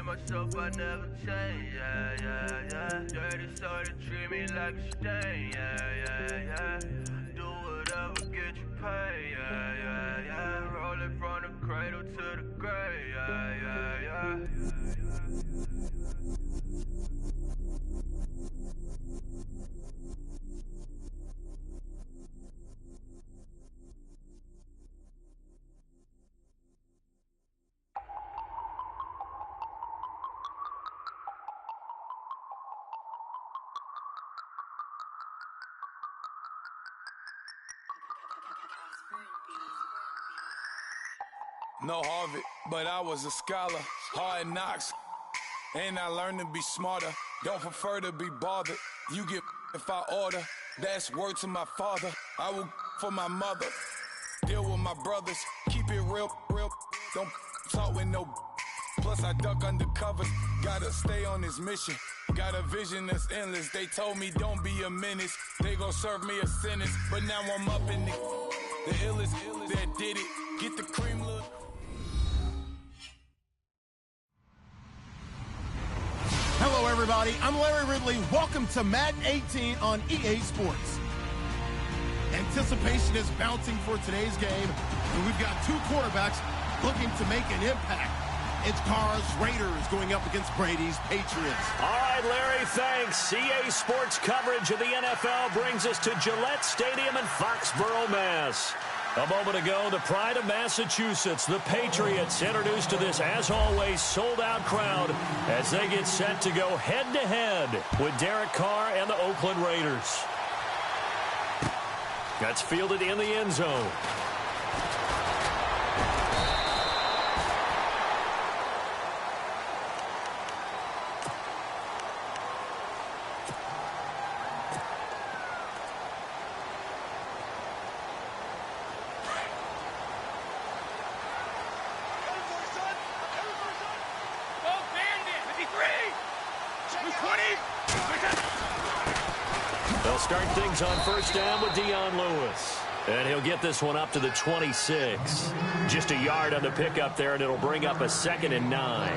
myself, I never change, yeah, yeah, yeah. Dirty soul to treat me like a stain, yeah, yeah, yeah. Do whatever, get you paid, yeah, yeah, yeah. Rolling from the cradle to the grave, yeah, yeah, yeah. No Harvard, but I was a scholar. Hard knocks, and I learned to be smarter. Don't prefer to be bothered. You get if I order. That's word to my father. I will for my mother. Deal with my brothers. Keep it real, real. Don't talk with no. Plus I duck under covers. Gotta stay on this mission. Got a vision that's endless. They told me don't be a menace. They gon' serve me a sentence. But now I'm up in the illest that did it. Get the cream look. Hello, everybody. I'm Larry Ridley. Welcome to Madden 18 on EA Sports. Anticipation is mounting for today's game, and we've got two quarterbacks looking to make an impact. It's Carr's Raiders going up against Brady's Patriots. All right, Larry, thanks. EA Sports coverage of the NFL brings us to Gillette Stadium in Foxborough, Mass. A moment ago, the pride of Massachusetts, the Patriots, introduced to this, as always, sold-out crowd as they get set to go head-to-head with Derek Carr and the Oakland Raiders. That's fielded in the end zone. They'll start things on first down with Dion Lewis. And he'll get this one up to the 26. Just a yard on the pickup there, and it'll bring up a 2nd and 9.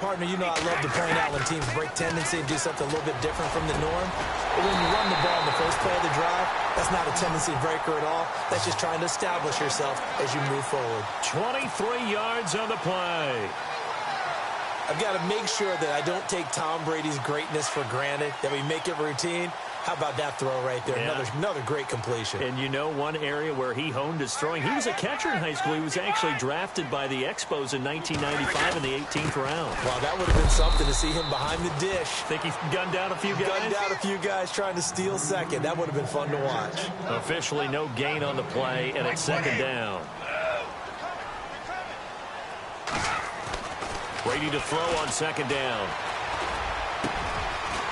Partner, you know I love to point out when teams break tendency and do something a little bit different from the norm. But when you run the ball in the first play of the drive, that's not a tendency breaker at all. That's just trying to establish yourself as you move forward. 23 yards on the play. I've got to make sure that I don't take Tom Brady's greatness for granted, that we make it routine. How about that throw right there? Yeah. Another great completion. And you know one area where he honed his throwing, he was a catcher in high school. He was actually drafted by the Expos in 1995 in the 18th round. Wow, that would have been something to see him behind the dish. Think he gunned down a few guys? Gunned down a few guys trying to steal second. That would have been fun to watch. Officially no gain on the play, and it's 2nd down. Brady to throw on 2nd down.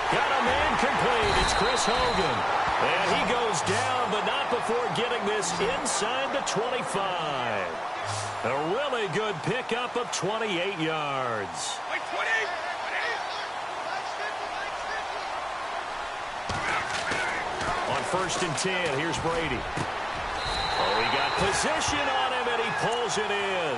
Got a man complete. It's Chris Hogan. And he goes down, but not before getting this inside the 25. A really good pickup of 28 yards. On 1st and 10, here's Brady. Oh, he got position on him, and he pulls it in.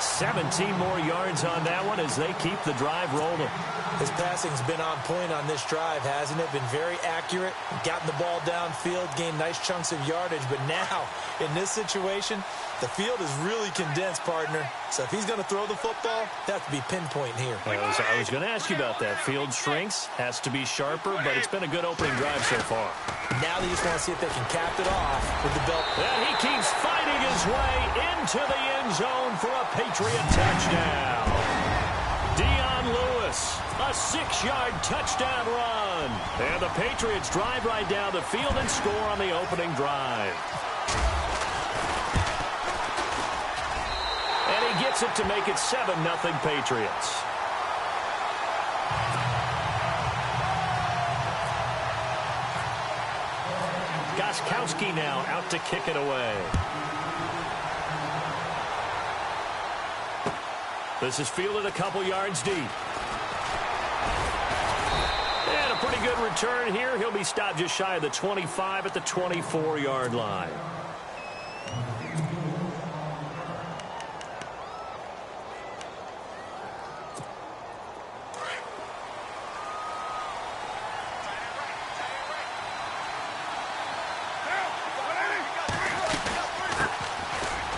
17 more yards on that one as they keep the drive rolling. His passing's been on point on this drive, hasn't it? Been very accurate, gotten the ball downfield, gained nice chunks of yardage. But now, in this situation, the field is really condensed, partner. So if he's going to throw the football, that has to be pinpoint here. I was going to ask you about that. Field shrinks, has to be sharper, but it's been a good opening drive so far. Now they just want to see if they can cap it off with the belt. And he keeps fighting his way into the end zone for a Patriot touchdown. Dion Lewis, a 6-yard touchdown run. And the Patriots drive right down the field and score on the opening drive. And he gets it to make it 7-0 Patriots. Gostkowski now out to kick it away. This is fielded a couple yards deep. And a pretty good return here. He'll be stopped just shy of the 25 at the 24-yard line.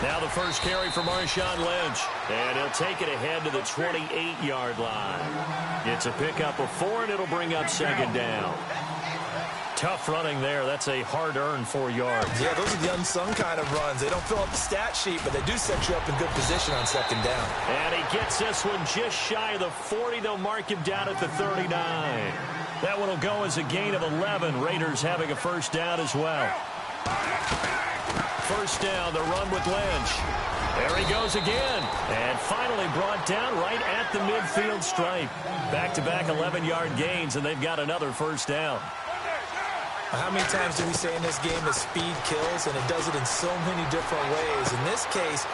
Now the first carry for Marshawn Lynch. And he'll take it ahead to the 28-yard line. It's a pickup of 4, and it'll bring up second down. Tough running there. That's a hard-earned 4 yards. Yeah, those are the unsung kind of runs. They don't fill up the stat sheet, but they do set you up in good position on second down. And he gets this one just shy of the 40. They'll mark him down at the 39. That one will go as a gain of 11. Raiders having a first down as well. First down, the run with Lynch. There he goes again. And finally brought down right at the midfield stripe. Back-to-back 11-yard gains, and they've got another first down. How many times do we say in this game that speed kills, and it does it in so many different ways? In this case,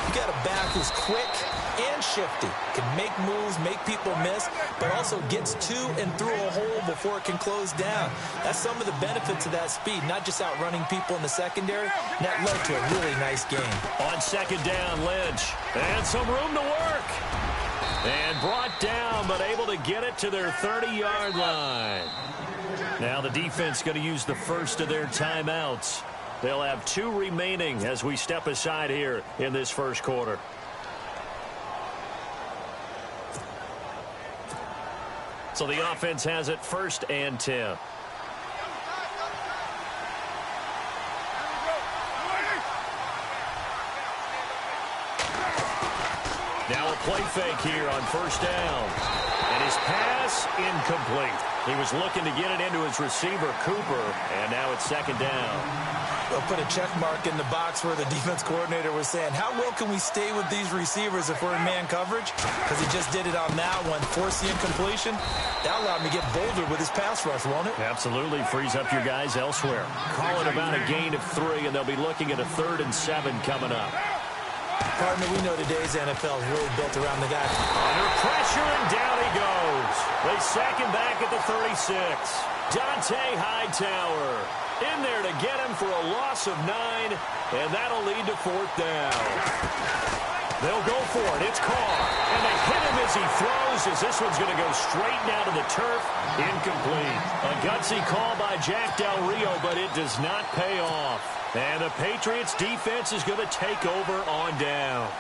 you got a back who's quick and shifty, can make moves, make people miss, but also gets to and through a hole before it can close down. That's some of the benefits of that speed, not just outrunning people in the secondary. And that led to a really nice game. On second down, Lynch. And some room to work. And brought down, but able to get it to their 30-yard line. Now the defense going to use the first of their timeouts. They'll have 2 remaining as we step aside here in this first quarter. So the offense has it 1st and 10. Now a play fake here on first down. And his pass incomplete. He was looking to get it into his receiver, Cooper, and now it's second down. They'll put a check mark in the box where the defense coordinator was saying, how well can we stay with these receivers if we're in man coverage? Because he just did it on that one, forced the incompletion. That allowed him to get bolder with his pass rush, won't it? Absolutely. Frees up your guys elsewhere. Call it about a gain of 3, and they'll be looking at a 3rd and 7 coming up. Partner, we know today's NFL is really built around the guy. Under pressure, and down he goes. They sack him back at the 36. Dante Hightower in there to get him for a loss of 9, and that'll lead to 4th down. They'll go for it. It's Carr, and they hit him as he throws, as this one's going to go straight down to the turf. Incomplete. A gutsy call by Jack Del Rio, but it does not pay off. And the Patriots defense is going to take over on downs.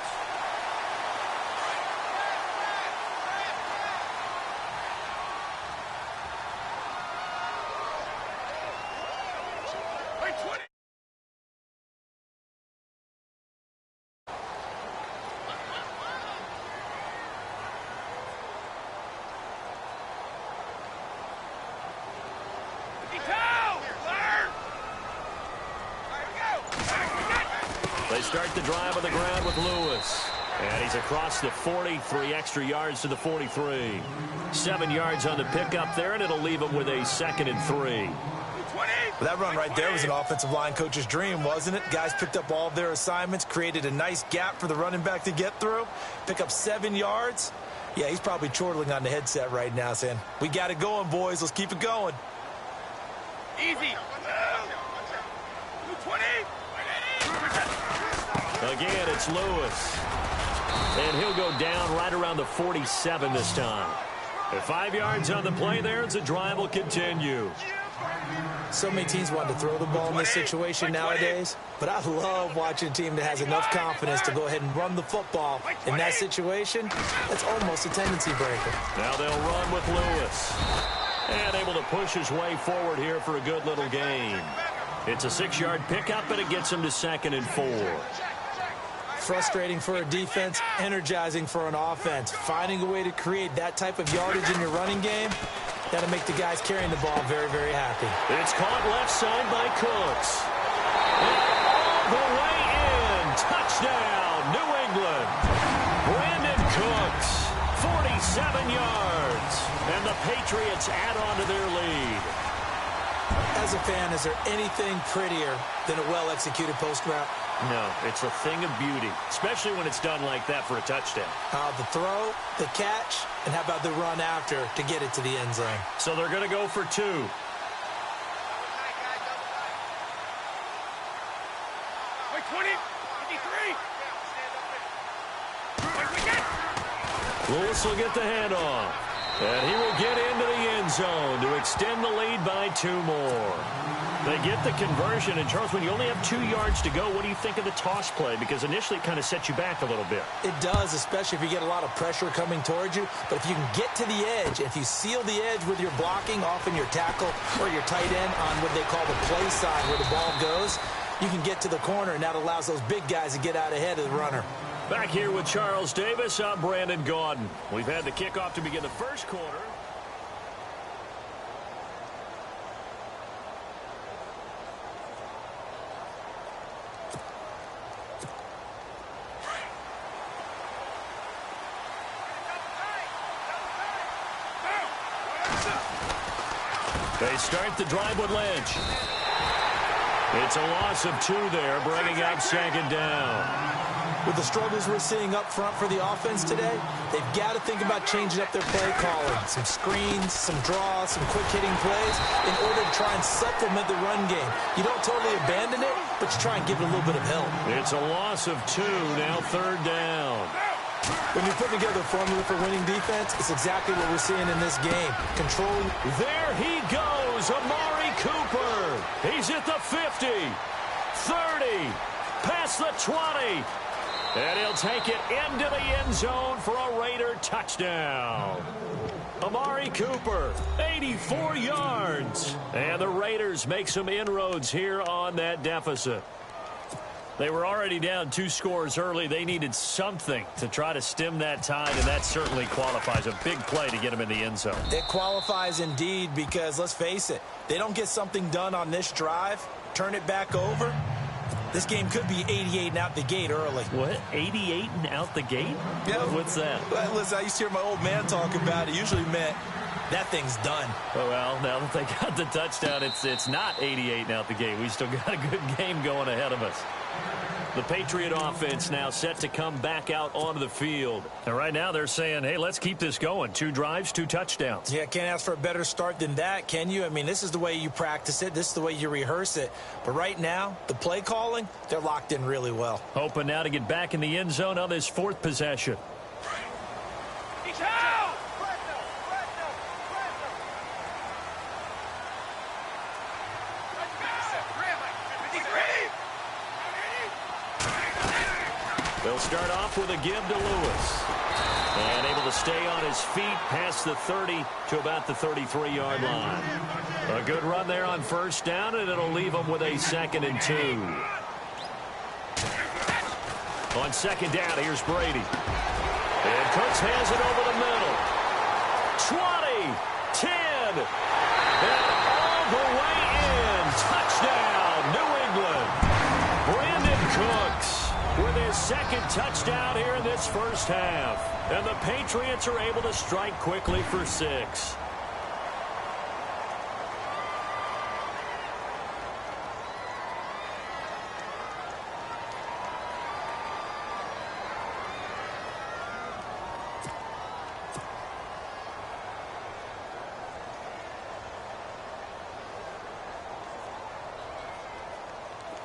They start the drive on the ground with Lewis. And he's across the 40, 3 extra yards to the 43. 7 yards on the pickup there, and it'll leave him with a 2nd and 3. Well, that run right there was an offensive line coach's dream, wasn't it? Guys picked up all of their assignments, created a nice gap for the running back to get through, pick up 7 yards. Yeah, he's probably chortling on the headset right now saying, we got it going, boys. Let's keep it going. Easy. 20. Again, it's Lewis. And he'll go down right around the 47 this time. At 5 yards on the play there, the drive will continue. So many teams want to throw the ball in this situation nowadays, but I love watching a team that has enough confidence to go ahead and run the football. In that situation, that's almost a tendency breaker. Now they'll run with Lewis. And able to push his way forward here for a good little gain. It's a 6-yard pickup, and it gets him to 2nd and 4. Frustrating for a defense, energizing for an offense. Finding a way to create that type of yardage in your running game, that'll make the guys carrying the ball very, very happy. It's caught left side by Cooks. And all the way in. Touchdown, New England. Brandon Cooks, 47 yards. And the Patriots add on to their lead. As a fan, is there anything prettier than a well-executed post route? No, it's a thing of beauty, especially when it's done like that for a touchdown. The throw, the catch, and how about the run after to get it to the end zone? So they're going to go for 2. Wait, 20, 53. Lewis will get the handoff. And he will get into the end zone to extend the lead by 2 more. They get the conversion. And, Charles, when you only have 2 yards to go, what do you think of the toss play? Because initially it kind of sets you back a little bit. It does, especially if you get a lot of pressure coming towards you. But if you can get to the edge, if you seal the edge with your blocking, often your tackle or your tight end on what they call the play side where the ball goes, you can get to the corner, and that allows those big guys to get out ahead of the runner. Back here with Charles Davis, I'm Brandon Gaudin. We've had the kickoff to begin the first quarter. They start the drive with Lynch. It's a loss of 2 there, bringing up 2nd down. With the struggles we're seeing up front for the offense today, they've got to think about changing up their play calling. Some screens, some draws, some quick-hitting plays in order to try and supplement the run game. You don't totally abandon it, but you try and give it a little bit of help. It's a loss of 2, now 3rd down. When you put together a formula for winning defense, it's exactly what we're seeing in this game. Controlling. There he goes, Amari Cooper. He's at the 50, 30, past the 20. And he'll take it into the end zone for a Raider touchdown. Amari Cooper, 84 yards. And the Raiders make some inroads here on that deficit. They were already down 2 scores early. They needed something to try to stem that tide, and that certainly qualifies. A big play to get them in the end zone. It qualifies indeed because, let's face it, they don't get something done on this drive, turn it back over, this game could be 88 and out the gate early. What? 88 and out the gate? Yeah. What's that? Well, listen, I used to hear my old man talk about it. Usually meant that thing's done. Oh, well, now that they got the touchdown, it's not 88 and out the gate. We still got a good game going ahead of us. The Patriot offense now set to come back out onto the field. And right now they're saying, hey, let's keep this going. 2 drives, 2 touchdowns. Yeah, can't ask for a better start than that, can you? I mean, this is the way you practice it. This is the way you rehearse it. But right now, the play calling, they're locked in really well. Hoping now to get back in the end zone on this 4th possession. They'll start off with a give to Lewis. And able to stay on his feet past the 30 to about the 33-yard line. A good run there on 1st down, and it'll leave them with a 2nd and 2. On 2nd down, here's Brady. And Cooks has it over the middle. 20, 10, and all the way in. Touchdown, New England. Brandon Cooks with his 2nd touchdown here in this first half. And the Patriots are able to strike quickly for 6.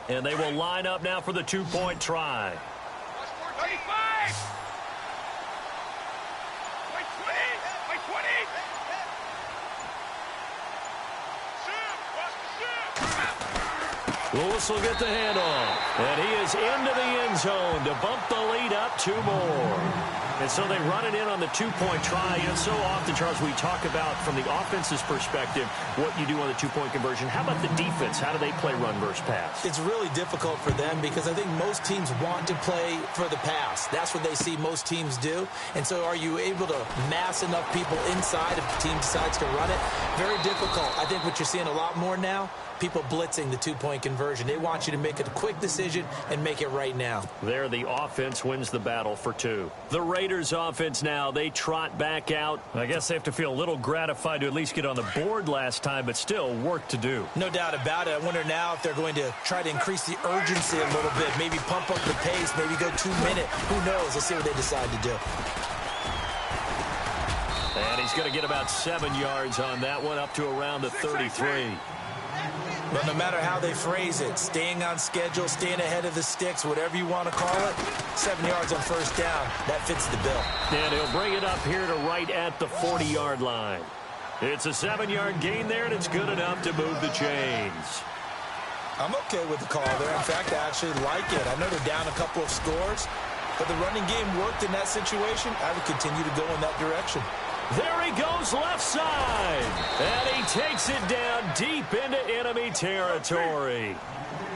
And they will line up now for the 2-point try. Lewis will get the handoff. And he is into the end zone to bump the lead up 2 more. And so they run it in on the 2-point try. And so often, Charles, we talk about, from the offense's perspective, what you do on the 2-point conversion. How about the defense? How do they play run versus pass? It's really difficult for them because I think most teams want to play for the pass. That's what they see most teams do. And so are you able to mass enough people inside if the team decides to run it? Very difficult. I think what you're seeing a lot more now, people blitzing the 2-point conversion. They want you to make a quick decision and make it right now. There, the offense wins the battle for 2. The Raiders offense now, they trot back out. I guess they have to feel a little gratified to at least get on the board last time, but still work to do. No doubt about it. I wonder now if they're going to try to increase the urgency a little bit, maybe pump up the pace, maybe go 2-minute. Who knows? Let's see what they decide to do. And he's going to get about 7 yards on that one, up to around the 33. Well, no matter how they phrase it, staying on schedule, staying ahead of the sticks, whatever you want to call it, 7 yards on first down, that fits the bill. And he'll bring it up here to right at the 40-yard line. It's a 7-yard gain there, and it's good enough to move the chains. I'm okay with the call there. In fact, I actually like it. I know they're down a couple of scores, but the running game worked in that situation. I would continue to go in that direction. There he goes left side. And he takes it down deep into enemy territory.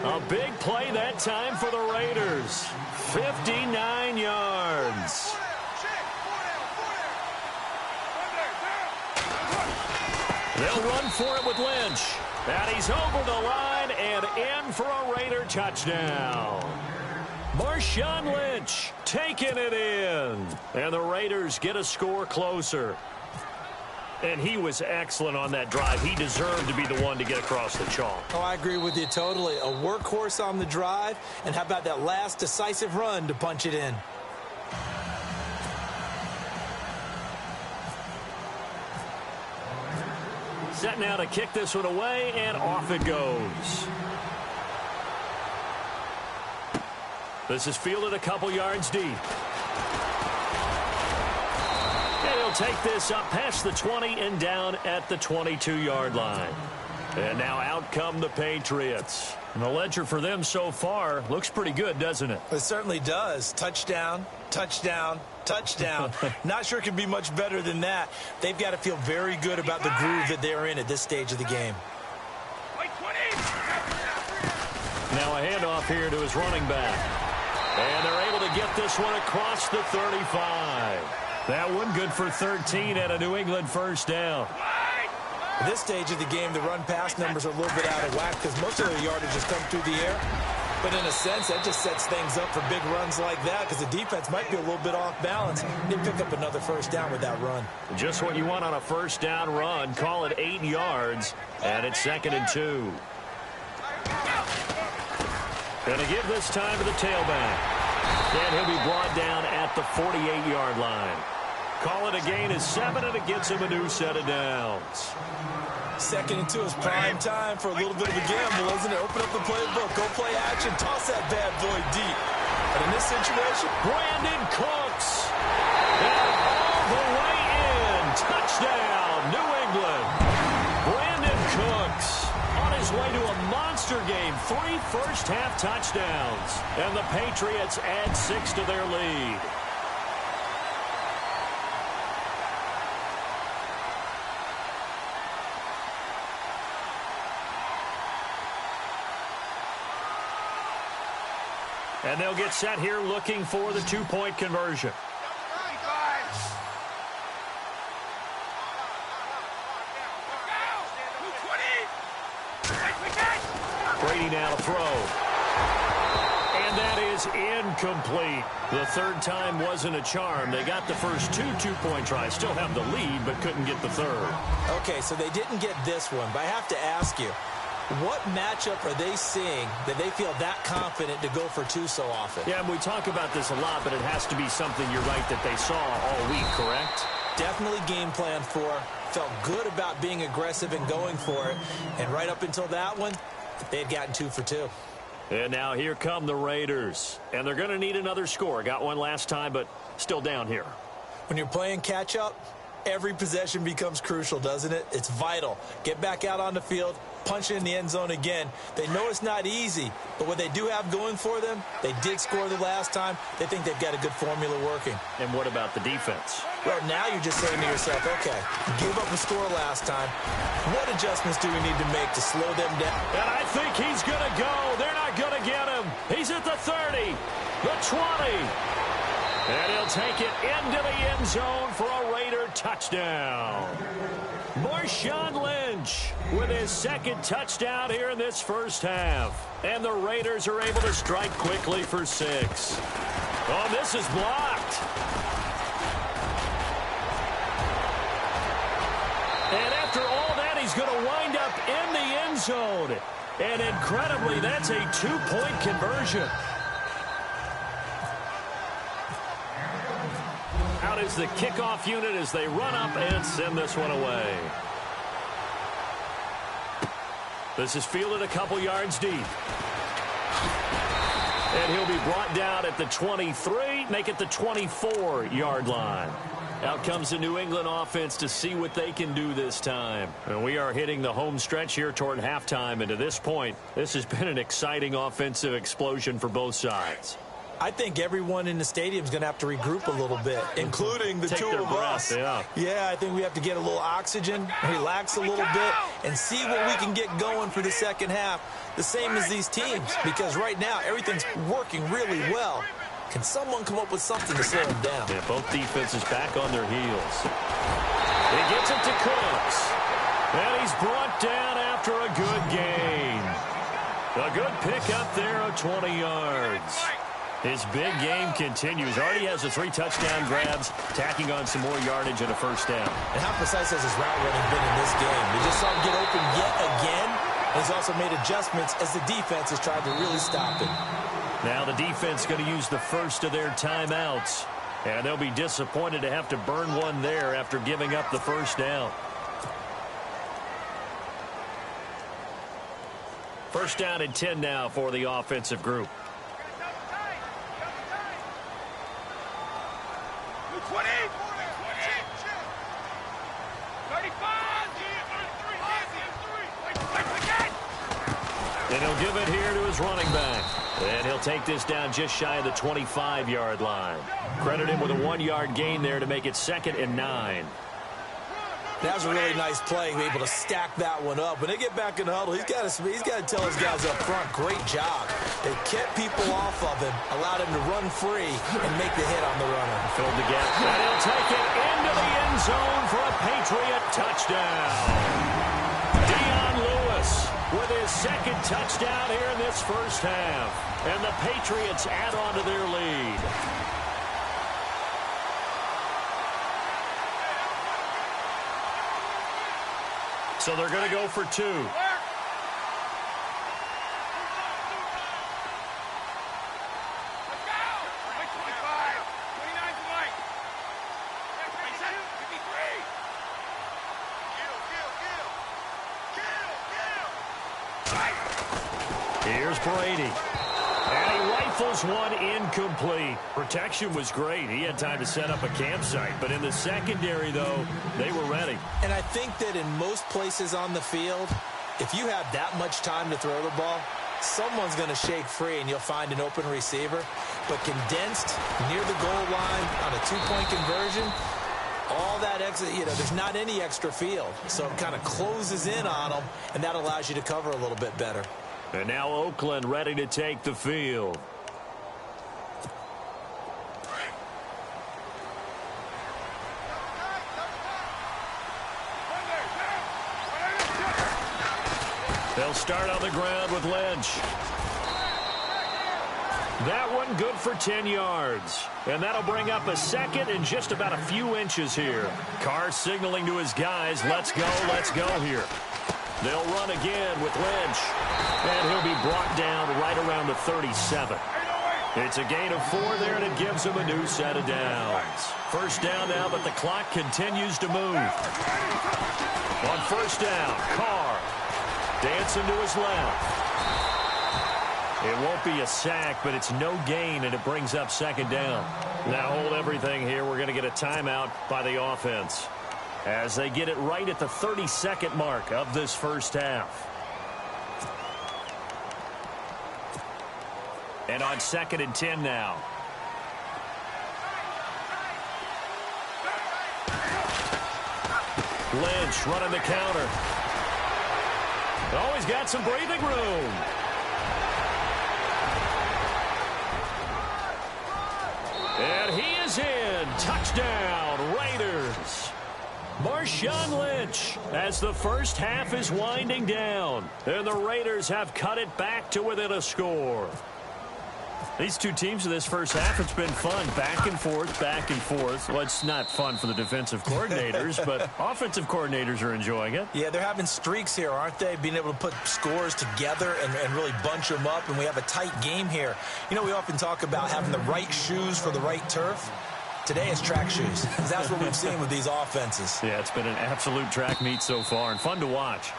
A big play that time for the Raiders. 59 yards. They'll run for it with Lynch. And he's over the line and in for a Raider touchdown. Marshawn Lynch taking it in. And the Raiders get a score closer. And he was excellent on that drive. He deserved to be the one to get across the chalk. Oh, I agree with you totally. A workhorse on the drive. And how about that last decisive run to punch it in? Set now to kick this one away, and off it goes. This is fielded a couple yards deep. And he'll take this up past the 20 and down at the 22-yard line. And now out come the Patriots. And the ledger for them so far looks pretty good, doesn't it? It certainly does. Touchdown, touchdown, touchdown. Not sure it can be much better than that. They've got to feel very good about the groove that they're in at this stage of the game. Now a handoff here to his running back. And they're able to get this one across the 35. That one good for 13 and a New England first down. At this stage of the game, the run-pass numbers are a little bit out of whack because most of their yardage has come through the air. But in a sense, that just sets things up for big runs like that because the defense might be a little bit off balance. They pick up another first down with that run. Just what you want on a first down run. Call it 8 yards, and it's 2nd and 2. Going to give this time to the tailback. And he'll be brought down at the 48-yard line. Call it a gain of 7, and it gets him a new set of downs. 2nd and 2 is prime time for a little bit of a gamble, isn't it? Open up the playbook, go play action, toss that bad boy deep. But in this situation, Brandon Cooks. And all the way in. Touchdown, New England. Brandon Cooks on his way to a monster game. 3 first-half touchdowns. And the Patriots add 6 to their lead. And they'll get set here looking for the 2-point conversion. Brady now to throw. And that is incomplete. The third time wasn't a charm. They got the first 2 two-point tries. Still have the lead, but couldn't get the third. Okay, so they didn't get this one, but I have to ask you, what matchup are they seeing that they feel that confident to go for 2 so often? Yeah, and we talk about this a lot, but it has to be something, you're right, that they saw all week, correct? Definitely game plan for. Felt good about being aggressive and going for it. And right up until that one, they had gotten 2 for 2. And now here come the Raiders. And they're going to need another score. Got one last time, but still down here. When you're playing catch-up, every possession becomes crucial, doesn't it? It's vital. Get back out on the field, punch it in the end zone again. They know it's not easy, but what they do have going for them, they did score the last time. They think they've got a good formula working. And what about the defense? Well, now you're just saying to yourself, okay, gave up a score last time. What adjustments do we need to make to slow them down? And I think he's going to go. They're not going to get him. He's at the 30, the 20. And he'll take it into the end zone for a Raider touchdown. Marshawn Lynch with his 2nd touchdown here in this first half. And the Raiders are able to strike quickly for 6. Oh, this is blocked. And after all that, he's going to wind up in the end zone. And incredibly, that's a 2-point conversion. Out is the kickoff unit as they run up and send this one away. This is fielded a couple yards deep. And he'll be brought down at the 23, make it the 24-yard line. Out comes the New England offense to see what they can do this time. And we are hitting the home stretch here toward halftime. And to this point, this has been an exciting offensive explosion for both sides. I think everyone in the stadium is going to have to regroup a little bit, including the two of us. Yeah, I think we have to get a little oxygen, relax a little bit, and see what we can get going for the second half, the same as these teams, because right now everything's working really well. Can someone come up with something to slow them down? Yeah, both defenses back on their heels. He gets it to Cooks, and he's brought down after a good gain. A good pickup there of 20 yards. His big game continues. Already has the 3 touchdown grabs, tacking on some more yardage and a first down. And how precise has his route running been in this game? We just saw him get open yet again. And he's also made adjustments as the defense has tried to really stop him. Now the defense going to use the first of their timeouts. And they'll be disappointed to have to burn one there after giving up the first down. First down and 10 now for the offensive group. 20, 35, and he'll give it here to his running back. And he'll take this down just shy of the 25-yard line. Credit him with a 1-yard gain there to make it 2nd and 9. That was a really nice play, able to stack that one up. When they get back in the huddle, he's got to tell his guys up front, great job. They kept people off of him, allowed him to run free, and make the hit on the runner. Filled the gap, and he'll take it into the end zone for a Patriot touchdown. Dion Lewis with his 2nd touchdown here in this first half. And the Patriots add on to their lead. So they're going to go for 2. Here's Brady. And he rifles one incomplete. Protection was great. He had time to set up a campsite. But in the secondary, though, they were ready. And I think that in most places on the field, if you have that much time to throw the ball, someone's going to shake free and you'll find an open receiver. But condensed near the goal line on a 2-point conversion, all that extra, there's not any extra field. So it kind of closes in on them, and that allows you to cover a little bit better. And now Oakland ready to take the field. They'll start on the ground with Lynch. That one good for 10 yards. And that'll bring up a 2nd and just about a few inches here. Carr signaling to his guys, let's go here. They'll run again with Lynch. And he'll be brought down right around the 37. It's a gain of 4 there, and it gives him a new set of downs. First down now, but the clock continues to move. On first down, Carr dancing to his left. It won't be a sack, but it's no gain, and it brings up 2nd down. Now hold everything here. We're going to get a timeout by the offense as they get it right at the 32nd mark of this first half. And on 2nd and 10 now. Lynch running the counter. Oh, he's got some breathing room. And he is in. Touchdown, Raiders. Marshawn Lynch as the first half is winding down. And the Raiders have cut it back to within a score. These two teams in this first half, it's been fun. Back and forth, back and forth. Well, it's not fun for the defensive coordinators, but offensive coordinators are enjoying it. Yeah, they're having streaks here, aren't they? Being able to put scores together and really bunch them up, and we have a tight game here. You know, we often talk about having the right shoes for the right turf. Today it's track shoes. That's what we've seen with these offenses. Yeah, it's been an absolute track meet so far and fun to watch.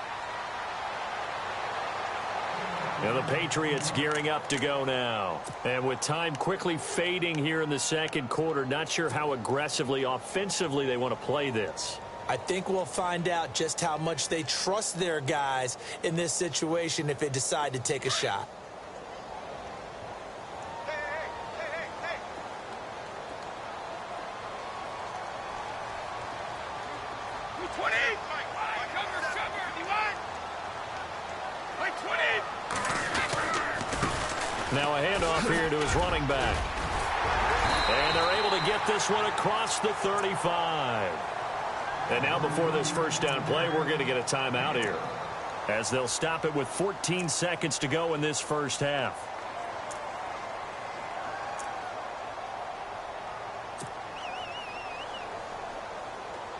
And the Patriots gearing up to go now. And with time quickly fading here in the second quarter, not sure how aggressively, offensively they want to play this. I think we'll find out just how much they trust their guys in this situation if they decide to take a shot. Now a handoff here to his running back. And they're able to get this one across the 35. And now before this first down play, we're going to get a timeout here, as they'll stop it with 14 seconds to go in this first half.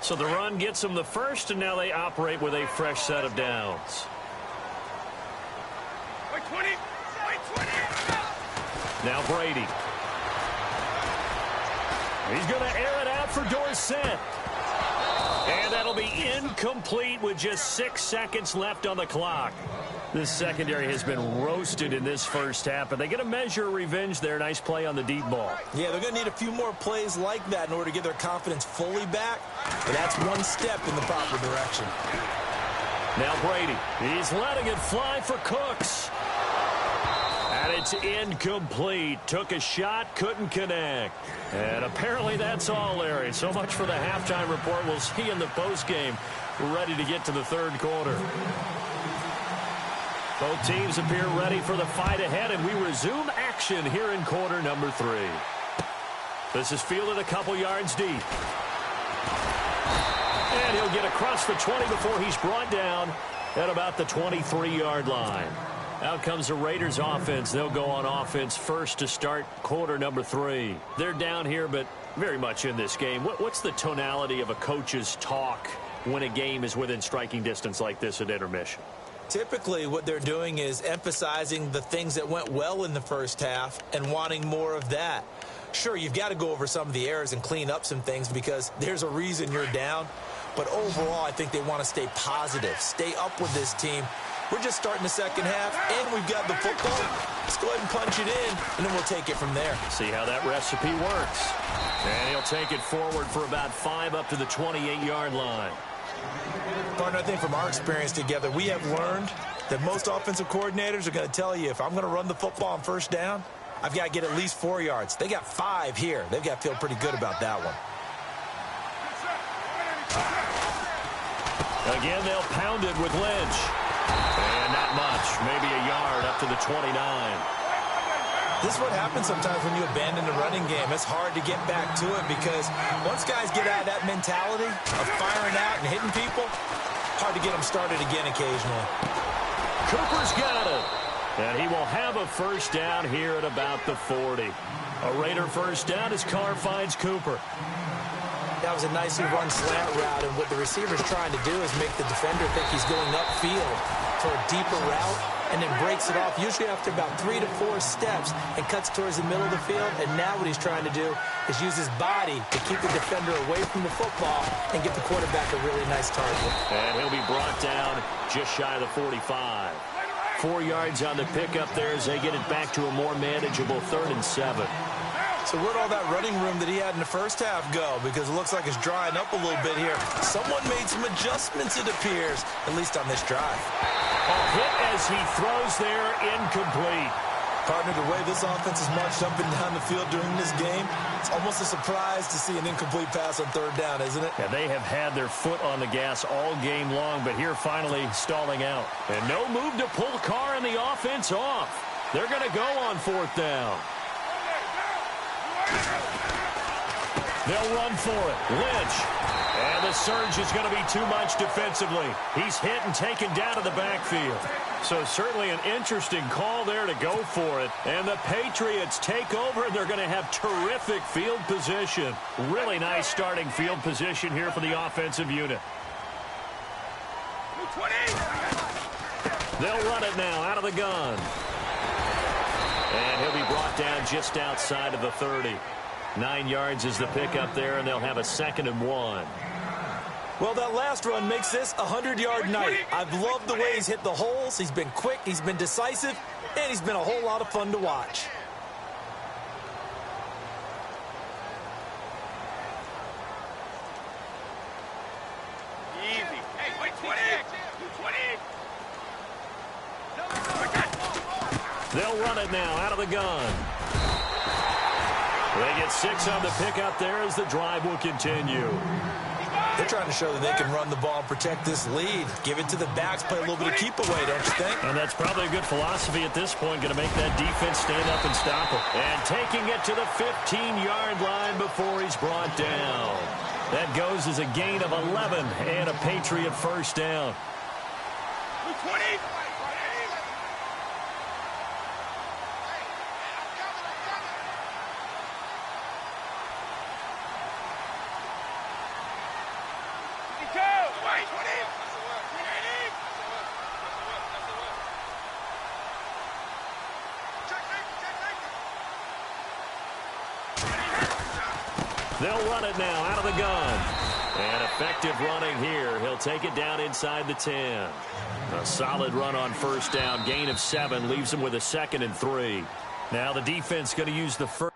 So the run gets them the first, and now they operate with a fresh set of downs. Now Brady. He's going to air it out for Dorsett. And that'll be incomplete with just 6 seconds left on the clock. This secondary has been roasted in this first half, but they get a measure of revenge there. Nice play on the deep ball. Yeah, they're going to need a few more plays like that in order to get their confidence fully back. But that's one step in the proper direction. Now Brady. He's letting it fly for Cooks. And it's incomplete. Took a shot, couldn't connect. And apparently that's all, Larry. So much for the halftime report. We'll see in the postgame. Ready to get to the third quarter. Both teams appear ready for the fight ahead, and we resume action here in quarter number 3. This is fielded a couple yards deep. And he'll get across the 20 before he's brought down at about the 23-yard line. Out comes the Raiders offense. They'll go on offense first to start quarter number 3. They're down here, but very much in this game. What's the tonality of a coach's talk when a game is within striking distance like this at intermission? Typically, what they're doing is emphasizing the things that went well in the first half and wanting more of that. Sure, you've got to go over some of the errors and clean up some things because there's a reason you're down. But overall, I think they want to stay positive, stay up with this team. We're just starting the second half, and we've got the football. Let's go ahead and punch it in, and then we'll take it from there. See how that recipe works. And he'll take it forward for about 5 up to the 28-yard line. Partner, I think from our experience together, we have learned that most offensive coordinators are going to tell you, if I'm going to run the football on first down, I've got to get at least 4 yards. They got 5 here. They've got to feel pretty good about that one. Again, they'll pound it with Lynch. And not much. Maybe a yard up to the 29. This is what happens sometimes when you abandon the running game. It's hard to get back to it because once guys get out of that mentality of firing out and hitting people, hard to get them started again occasionally. Cooper's got it. And he will have a first down here at about the 40. A Raider first down as Carr finds Cooper. That was a nicely run slant route, and what the receiver's trying to do is make the defender think he's going upfield for a deeper route, and then breaks it off usually after about 3 to 4 steps and cuts towards the middle of the field. And now what he's trying to do is use his body to keep the defender away from the football and get the quarterback a really nice target. And he'll be brought down just shy of the 45. 4 yards on the pickup there as they get it back to a more manageable 3rd and 7. So where'd all that running room that he had in the first half go? Because it looks like it's drying up a little bit here. Someone made some adjustments, it appears, at least on this drive. A hit as he throws there, incomplete. Partner, the way this offense has marched up and down the field during this game, it's almost a surprise to see an incomplete pass on 3rd down, isn't it? Yeah, they have had their foot on the gas all game long, but here finally stalling out. And no move to pull Carr and the offense off. They're going to go on 4th down. They'll run for it. Lynch. And the surge is going to be too much defensively. He's hit and taken down to the backfield. So certainly an interesting call there to go for it. And the Patriots take over, and they're going to have terrific field position. Really nice starting field position here for the offensive unit. They'll run it now out of the gun. And he'll be brought down just outside of the 30. 9 yards is the pickup there, and they'll have a 2nd and 1. Well, that last run makes this a 100-yard night. I've loved the way he's hit the holes. He's been quick. He's been decisive. and he's been a whole lot of fun to watch. Easy. Hey, wait, 20. 20. They'll run it now out of the gun. They get 6 on the pickup there as the drive will continue. They're trying to show that they can run the ball and protect this lead. Give it to the backs, play a little bit of keep away, don't you think? And that's probably a good philosophy at this point, going to make that defense stand up and stop it. And taking it to the 15-yard line before he's brought down. That goes as a gain of 11 and a Patriot first down. 20. They'll run it now out of the gun. And effective running here. He'll take it down inside the 10. A solid run on first down. Gain of 7 leaves him with a 2nd and 3. Now the defense going to use the first.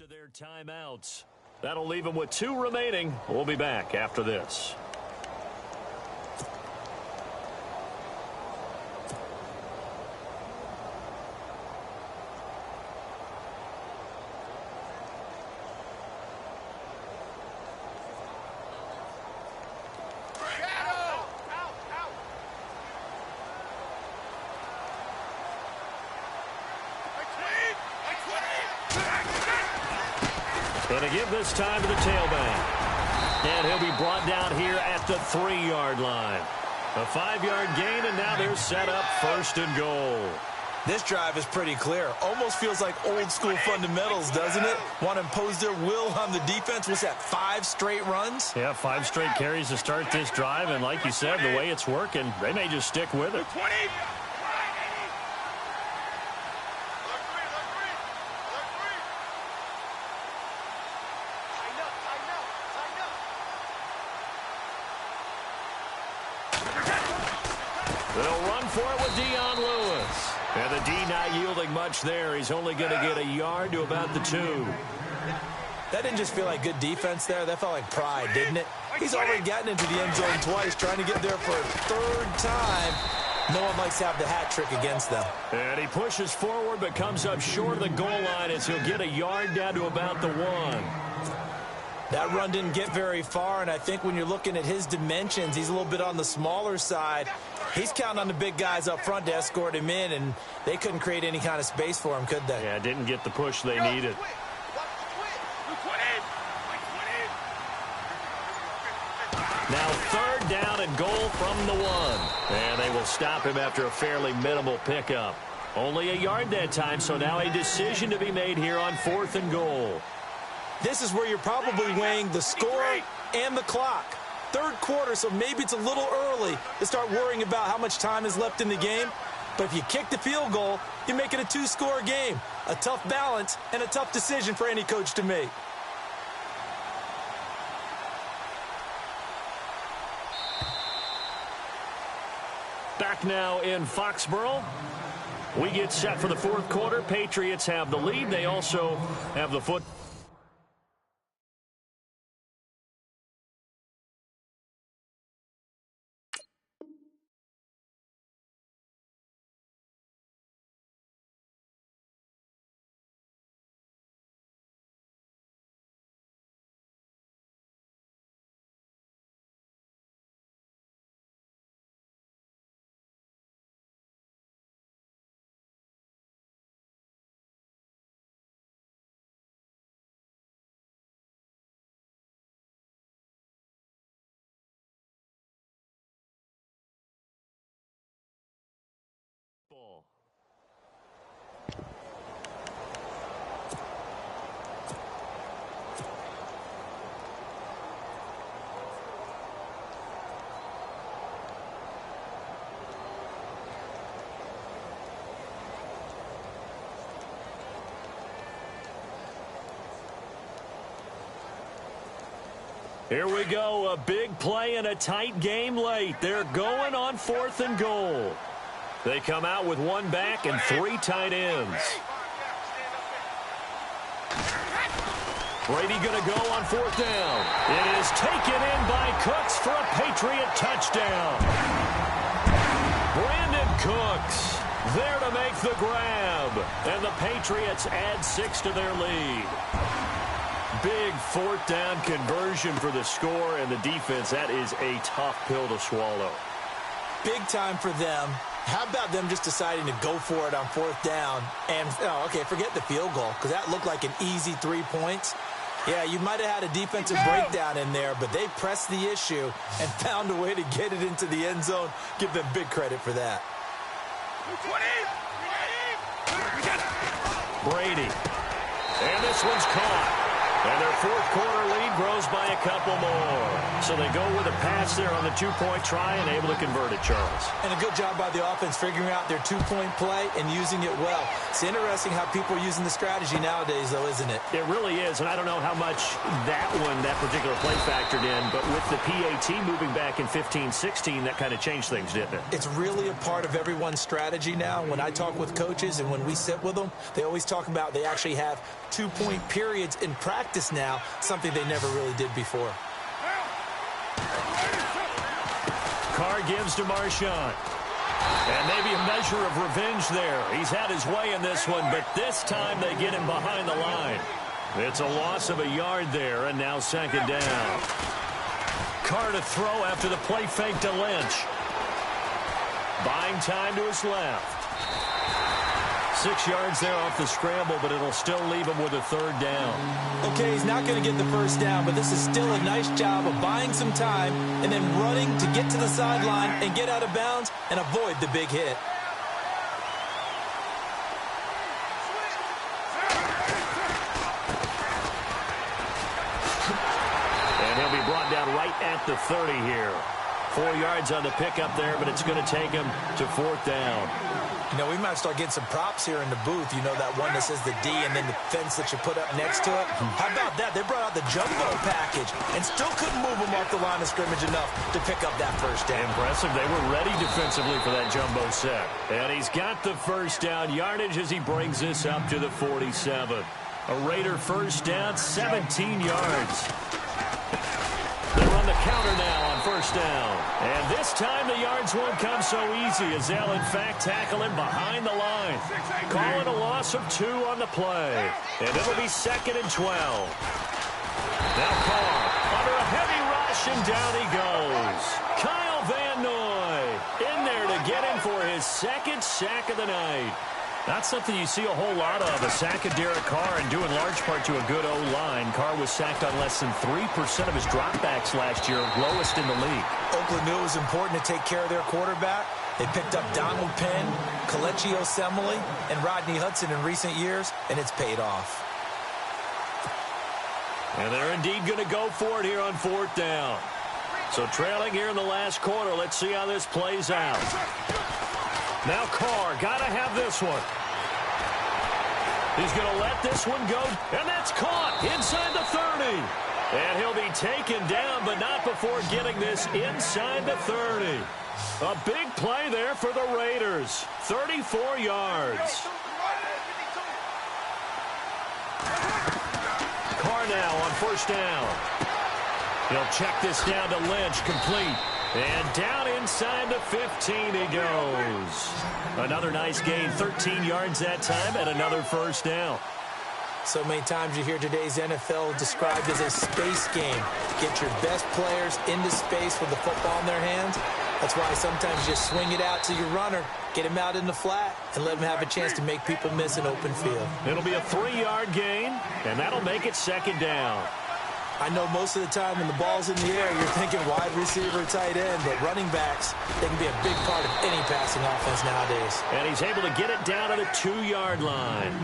To their timeouts. That'll leave them with 2 remaining. We'll be back after this. Going to give this time to the tailback. And he'll be brought down here at the 3-yard line. A 5-yard gain, and now they're set up 1st and goal. This drive is pretty clear. Almost feels like old-school fundamentals, doesn't it? Want to impose their will on the defense. What's that, 5 straight runs? Yeah, 5 straight carries to start this drive, and like you said, the way it's working, they may just stick with it. 20. They'll run for it with Dion Lewis. And the D not yielding much there. He's only going to get a yard to about the 2. That didn't just feel like good defense there. That felt like pride, didn't it? He's already gotten into the end zone twice, trying to get there for a 3rd time. No one likes to have the hat trick against them. And he pushes forward but comes up short of the goal line as he'll get a yard down to about the 1. That run didn't get very far, and I think when you're looking at his dimensions, he's a little bit on the smaller side. He's counting on the big guys up front to escort him in, and they couldn't create any kind of space for him, could they? Yeah, didn't get the push they needed. Now 3rd down and goal from the 1. And they will stop him after a fairly minimal pickup. Only a yard that time, so now a decision to be made here on 4th and goal. This is where you're probably weighing the score and the clock. 3rd quarter, so maybe it's a little early to start worrying about how much time is left in the game. But if you kick the field goal, you make it a 2-score game. A tough balance and a tough decision for any coach to make. Back now in Foxborough. We get set for the 4th quarter. Patriots have the lead. They also have the foot. Here we go, a big play and a tight game late. They're going on 4th and goal. They come out with one back and 3 tight ends. Brady going to go on 4th down. It is taken in by Cooks for a Patriot touchdown. Brandon Cooks there to make the grab. And the Patriots add 6 to their lead. Big 4th down conversion for the score, and the defense, that is a tough pill to swallow. Big time for them. How about them just deciding to go for it on 4th down? And, forget the field goal, because that looked like an easy 3 points. Yeah, you might have had a defensive breakdown in there, but they pressed the issue and found a way to get it into the end zone. Give them big credit for that. Brady. And this one's caught. And their 4th quarter lead grows by a couple more. So they go with a pass there on the 2-point try and able to convert it, Charles. And a good job by the offense figuring out their 2-point play and using it well. It's interesting how people are using the strategy nowadays, though, isn't it? It really is, and I don't know how much that particular play factored in, but with the PAT moving back in 15-16, that kind of changed things, didn't it? It's really a part of everyone's strategy now. When I talk with coaches and when we sit with them, they always talk about they actually have 2-point periods in practice now, something they never really did before. Carr gives to Marshawn. And maybe a measure of revenge there. He's had his way in this one, but this time they get him behind the line. It's a loss of a yard there, and now 2nd down. Carr to throw after the play fake to Lynch. Buying time to his left. 6 yards there off the scramble, but it'll still leave him with a 3rd down. Okay, he's not going to get the 1st down, but this is still a nice job of buying some time and then running to get to the sideline and get out of bounds and avoid the big hit. And he'll be brought down right at the 30 here. 4 yards on the pickup there, but it's going to take him to 4th down. You know, we might start getting some props here in the booth. You know, that one that says the D and then the fence that you put up next to it. How about that? They brought out the jumbo package and still couldn't move them off the line of scrimmage enough to pick up that 1st down. Impressive. They were ready defensively for that jumbo set. And he's got the 1st down yardage as he brings this up to the 47. A Raider 1st down, 17 yards. They run the counter now on 1st down. And this time the yards won't come so easy as they'll, in fact, tackle him behind the line. Calling a loss of 2 on the play. And it'll be 2nd and 12. Now Carr under a heavy rush, and down he goes. Kyle Van Noy in there to get him for his 2nd sack of the night. Not something you see a whole lot of, a sack of Derek Carr, and due in large part to a good O-line. Carr was sacked on less than 3% of his dropbacks last year, lowest in the league. Oakland knew it was important to take care of their quarterback. They picked up Donald Penn, Kelechi Osemele, and Rodney Hudson in recent years, and it's paid off. And they're indeed going to go for it here on 4th down. So trailing here in the last quarter, let's see how this plays out. Now Carr, got to have this one. He's going to let this one go, and that's caught inside the 30. And he'll be taken down, but not before getting this inside the 30. A big play there for the Raiders. 34 yards. Carr now on 1st down. He'll check this down to Lynch, complete. And down inside the 15 he goes. Another nice gain, 13 yards that time, and another 1st down. So many times you hear today's NFL described as a space game. Get your best players into space with the football in their hands. That's why sometimes you swing it out to your runner, get him out in the flat, and let him have a chance to make people miss an open field. It'll be a 3-yard gain, and that'll make it 2nd down. I know most of the time when the ball's in the air, you're thinking wide receiver, tight end, but running backs, they can be a big part of any passing offense nowadays. And he's able to get it down to the 2-yard line.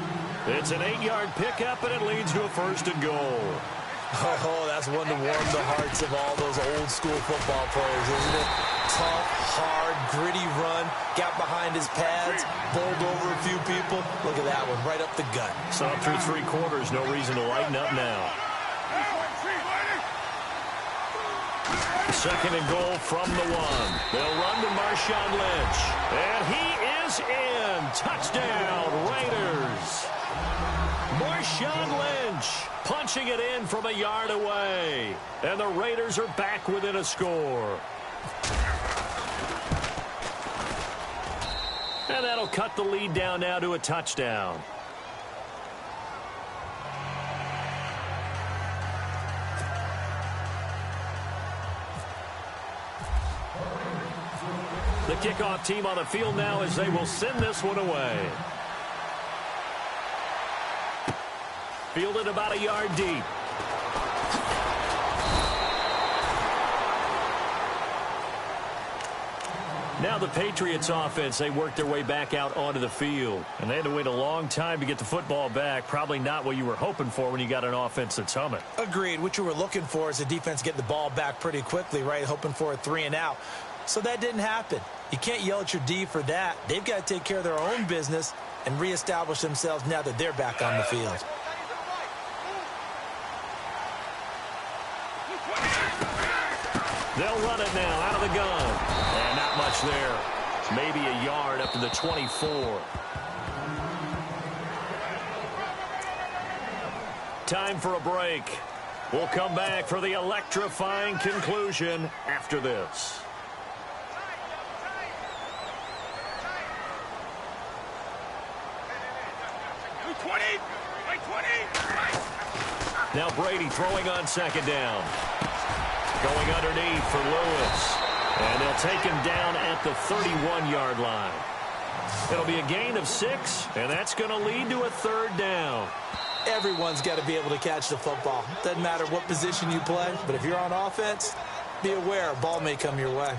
It's an 8-yard pickup, and it leads to a 1st and goal. Oh, that's one to warm the hearts of all those old-school football players, isn't it? Tough, hard, gritty run, got behind his pads, bowled over a few people. Look at that one, right up the gut. Saw through 3 quarters, no reason to lighten up now. Second and goal from the 1. They'll run to Marshawn Lynch. And he is in. Touchdown, Raiders. Marshawn Lynch punching it in from a yard away. And the Raiders are back within a score. And that'll cut the lead down now to a touchdown. The kickoff team on the field now as they will send this one away. Fielded about a yard deep. Now the Patriots offense, they worked their way back out onto the field. And they had to wait a long time to get the football back. Probably not what you were hoping for when you got an offense that's humming. Agreed. What you were looking for is the defense getting the ball back pretty quickly, right? Hoping for a 3 and out. So that didn't happen. You can't yell at your D for that. They've got to take care of their own business and reestablish themselves now that they're back on the field. They'll run it now out of the gun. And not much there. Maybe a yard up to the 24. Time for a break. We'll come back for the electrifying conclusion after this. Now Brady throwing on second down. Going underneath for Lewis. And they'll take him down at the 31-yard line. It'll be a gain of 6, and that's going to lead to a 3rd down. Everyone's got to be able to catch the football. Doesn't matter what position you play, but if you're on offense, be aware a ball may come your way.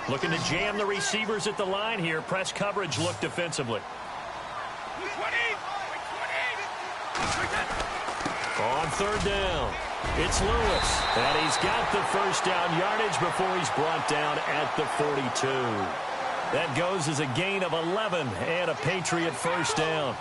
Looking to jam the receivers at the line here. Press coverage look defensively. On 3rd down, it's Lewis. And he's got the 1st down yardage before he's brought down at the 42. That goes as a gain of 11 and a Patriot 1st down.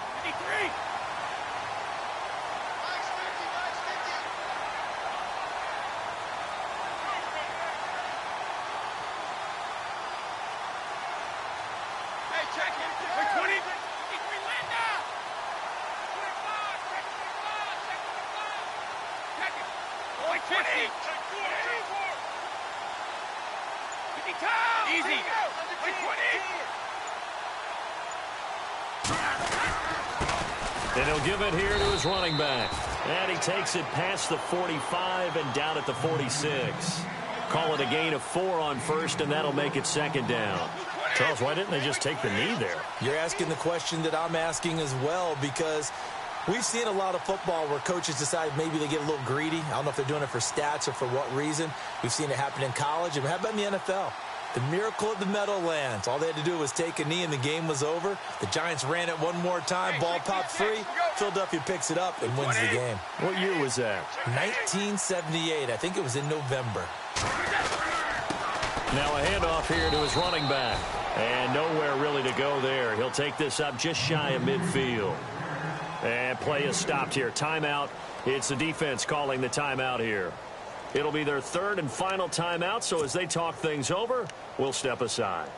And he'll give it here to his running back. And he takes it past the 45 and down at the 46. Call it a gain of 4 on 1st, and that'll make it 2nd down. Charles, why didn't they just take the knee there? You're asking the question that I'm asking as well, because we've seen a lot of football where coaches decide maybe they get a little greedy. I don't know if they're doing it for stats or for what reason. We've seen it happen in college. And how about in the NFL? The miracle of the Meadowlands. All they had to do was take a knee and the game was over. The Giants ran it one more time. Ball popped free. Philadelphia picks it up and wins the game. What year was that? 1978. I think it was in November. Now a handoff here to his running back. And nowhere really to go there. He'll take this up just shy of midfield. And play is stopped here. Timeout. It's the defense calling the timeout here. It'll be their 3rd and final timeout, so as they talk things over, we'll step aside.